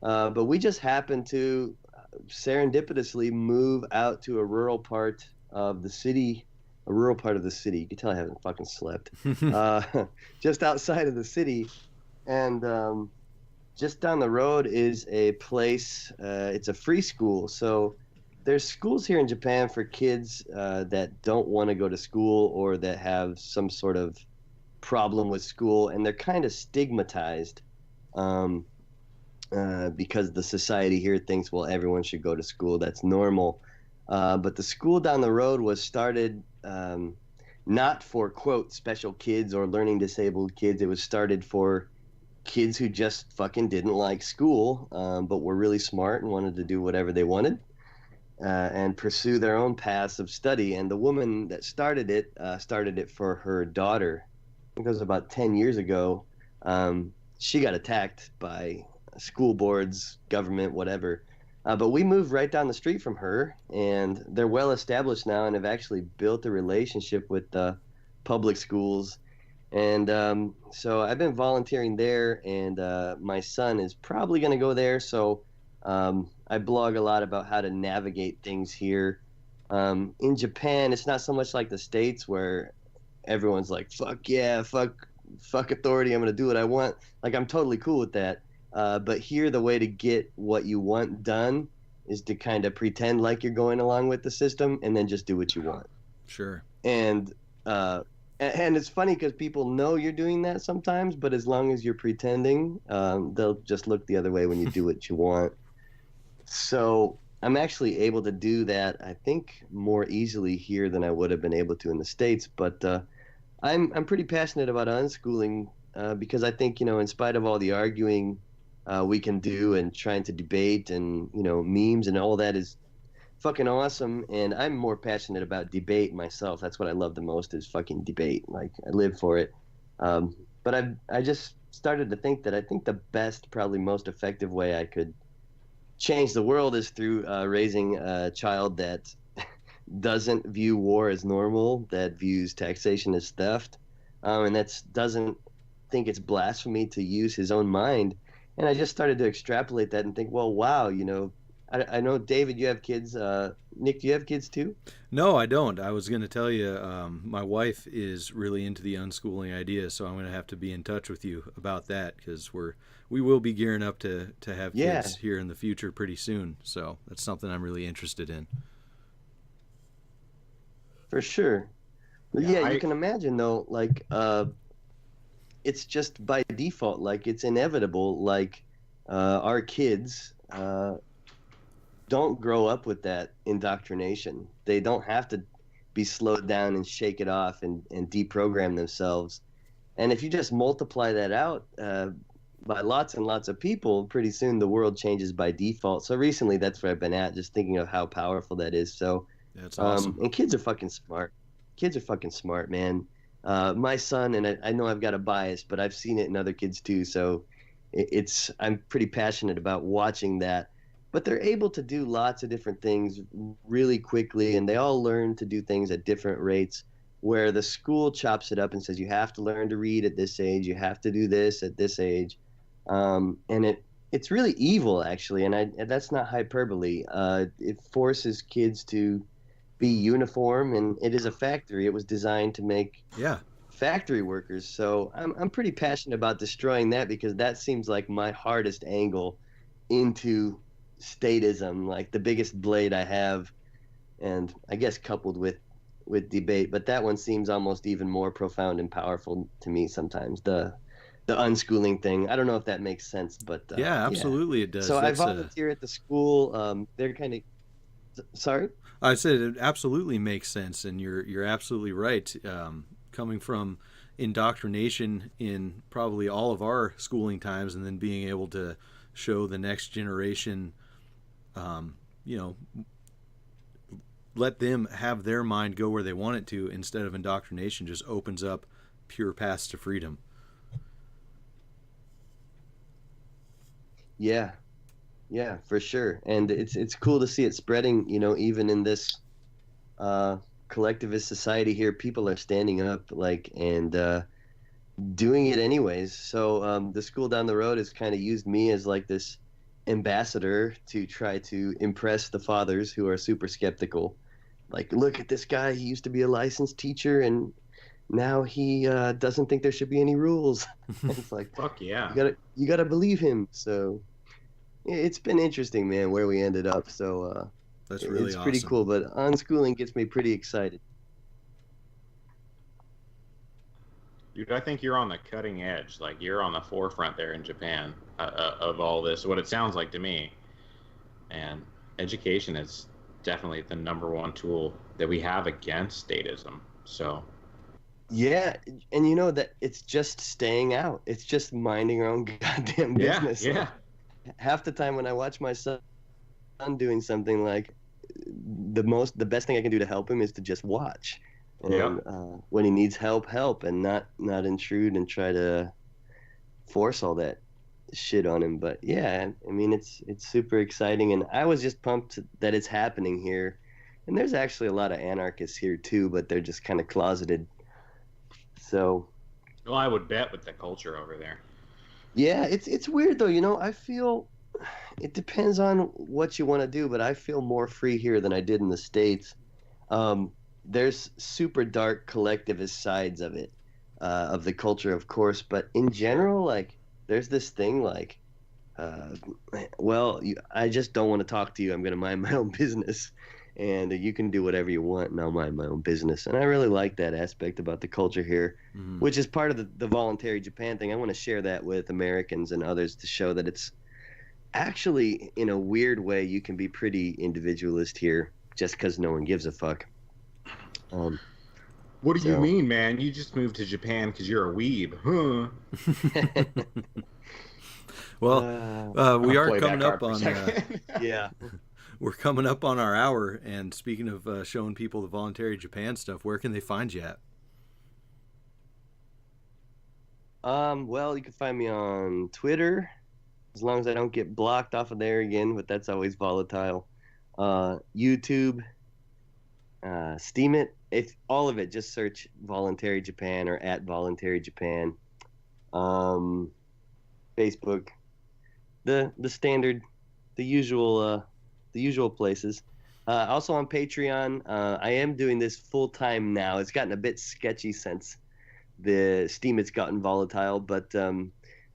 but we just happened to serendipitously move out to a rural part of the city. You can tell I haven't fucking slept. Just outside of the city, and just down the road is a place. It's a free school, so there's schools here in Japan for kids that don't want to go to school or that have some sort of problem with school, and they're kind of stigmatized because the society here thinks, well, everyone should go to school. That's normal. But the school down the road was started not for, quote, special kids or learning disabled kids. It was started for kids who just fucking didn't like school, but were really smart and wanted to do whatever they wanted and pursue their own paths of study. And the woman that started it for her daughter. I think it was about 10 years ago. She got attacked by school boards, government, whatever. But we moved right down the street from her, and they're well established now and have actually built a relationship with the public schools. And so I've been volunteering there, and my son is probably going to go there. So I blog a lot about how to navigate things here. In Japan, it's not so much like the States where everyone's like, fuck yeah, fuck authority, I'm going to do what I want. Like, I'm totally cool with that. But here, the way to get what you want done is to kind of pretend like you're going along with the system and then just do what you want. Sure. And it's funny because people know you're doing that sometimes, but as long as you're pretending, they'll just look the other way when you do what you want. So I'm actually able to do that, I think, more easily here than I would have been able to in the States. But I'm pretty passionate about unschooling because I think, in spite of all the arguing we can do and trying to debate and, memes and all that is fucking awesome. And I'm more passionate about debate myself. That's what I love the most is fucking debate. Like, I live for it. But I just started to think that I think the best, probably most effective way I could change the world is through raising a child that doesn't view war as normal, that views taxation as theft, and that doesn't think it's blasphemy to use his own mind. And I just started to extrapolate that and think, well, wow, I know, David, you have kids. Nick, do you have kids too? No, I don't. I was going to tell you, my wife is really into the unschooling idea, so I'm going to have to be in touch with you about that because we will be gearing up to have kids here in the future pretty soon. So that's something I'm really interested in. For sure. But you can imagine though, like, it's just by default, like it's inevitable. Like, our kids don't grow up with that indoctrination. They don't have to be slowed down and shake it off and deprogram themselves. And if you just multiply that out by lots and lots of people, pretty soon the world changes by default. So recently, that's where I've been at, just thinking of how powerful that is. So that's awesome. And kids are fucking smart. Kids are fucking smart, man. My son, and I know I've got a bias, but I've seen it in other kids too. So I'm pretty passionate about watching that. But they're able to do lots of different things really quickly, and they all learn to do things at different rates, where the school chops it up and says, you have to learn to read at this age, you have to do this at this age. And it's really evil, actually, and that's not hyperbole. It forces kids to be uniform, and it is a factory. It was designed to make factory workers. So I'm pretty passionate about destroying that because that seems like my hardest angle into statism, like the biggest blade I have, and I guess coupled with debate, but that one seems almost even more profound and powerful to me sometimes. The unschooling thing. I don't know if that makes sense, but yeah, absolutely it does. So I volunteer at the school. They're kind of sorry. I said it absolutely makes sense, and you're absolutely right. Coming from indoctrination in probably all of our schooling times, and then being able to show the next generation, let them have their mind go where they want it to instead of indoctrination, just opens up pure paths to freedom. Yeah, for sure. And it's cool to see it spreading, even in this collectivist society here. People are standing up and doing it anyways. So the school down the road has kind of used me as like this ambassador to try to impress the fathers who are super skeptical. Like, look at this guy, he used to be a licensed teacher and now he doesn't think there should be any rules. It's like, fuck yeah, you gotta believe him. So it's been interesting, man, where we ended up. So that's really it's awesome. pretty cool, but unschooling gets me pretty excited. Dude, I think you're on the cutting edge. Like, you're on the forefront there in Japan of all this, what it sounds like to me. And education is definitely the number one tool that we have against statism. So yeah, and that it's just staying out. It's just minding your own goddamn business. Yeah. Half the time when I watch my son doing something, like the best thing I can do to help him is to just watch. And when he needs help, and not intrude and try to force all that shit on him. But yeah, I mean, it's super exciting, and I was just pumped that it's happening here. And there's actually a lot of anarchists here too, but they're just kind of closeted. So, well, I would bet with the culture over there. Yeah, it's weird though, I feel it depends on what you want to do, but I feel more free here than I did in the States. There's super dark collectivist sides of it, of the culture, of course, but in general, like, there's this thing like, I just don't want to talk to you. I'm going to mind my own business, and you can do whatever you want, and I'll mind my own business. And I really like that aspect about the culture here, which is part of the Voluntary Japan thing. I want to share that with Americans and others to show that it's actually, in a weird way, you can be pretty individualist here just because no one gives a fuck. What do you mean, man? You just moved to Japan because you're a weeb, huh? Well, we are coming up on yeah. We're coming up on our hour, and speaking of showing people the Voluntary Japan stuff, where can they find you at? Well, you can find me on Twitter, as long as I don't get blocked off of there again, but that's always volatile. YouTube, Steam it. If all of it, just search Voluntary Japan or at Voluntary Japan. Facebook, the standard, the usual places. Also on Patreon. I am doing this full time now. It's gotten a bit sketchy since the Steam has gotten volatile, but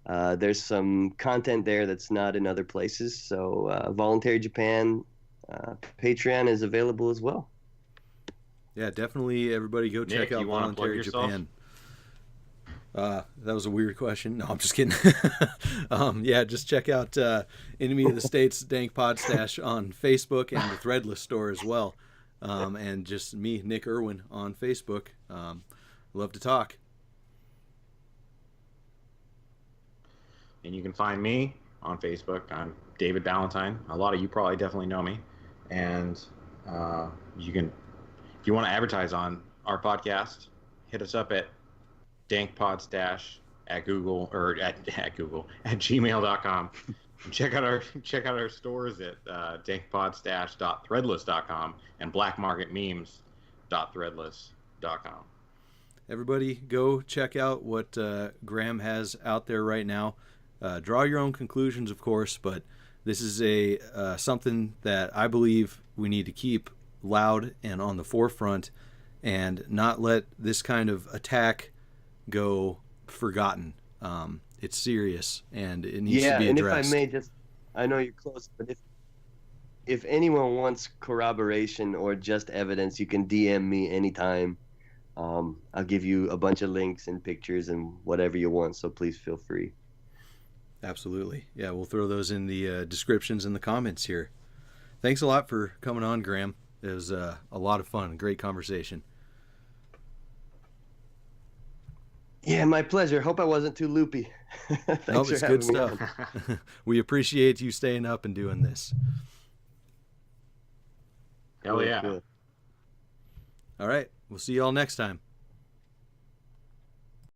there's some content there that's not in other places. So Voluntary Japan Patreon is available as well. Yeah, definitely. Everybody go check out Voluntary Japan. That was a weird question. No, I'm just kidding. Yeah, just check out Enemy of the States Dank Podstash on Facebook and the Threadless store as well. And just me, Nick Irwin, on Facebook. Love to talk. And you can find me on Facebook. I'm David Ballantyne. A lot of you probably definitely know me. And you can, if you want to advertise on our podcast, hit us up at dankpodstash at Google or at gmail.com. Check out our stores at dankpodstash.threadless.com and blackmarketmemes.threadless.com. Everybody go check out what Graham has out there right now. Draw your own conclusions, of course, but this is something that I believe we need to keep loud and on the forefront and not let this kind of attack go forgotten. It's serious and it needs to be addressed. And if I may I know you're close, but if anyone wants corroboration or just evidence, you can DM me anytime. I'll give you a bunch of links and pictures and whatever you want, so please feel free. Absolutely. Yeah, we'll throw those in the descriptions in the comments here. Thanks a lot for coming on, Graham. It was a lot of fun. Great conversation. Yeah, my pleasure. Hope I wasn't too loopy. Thanks No, for it's having good me stuff. on. We appreciate you staying up and doing this. Hell yeah. Cool. All right. We'll see you all next time.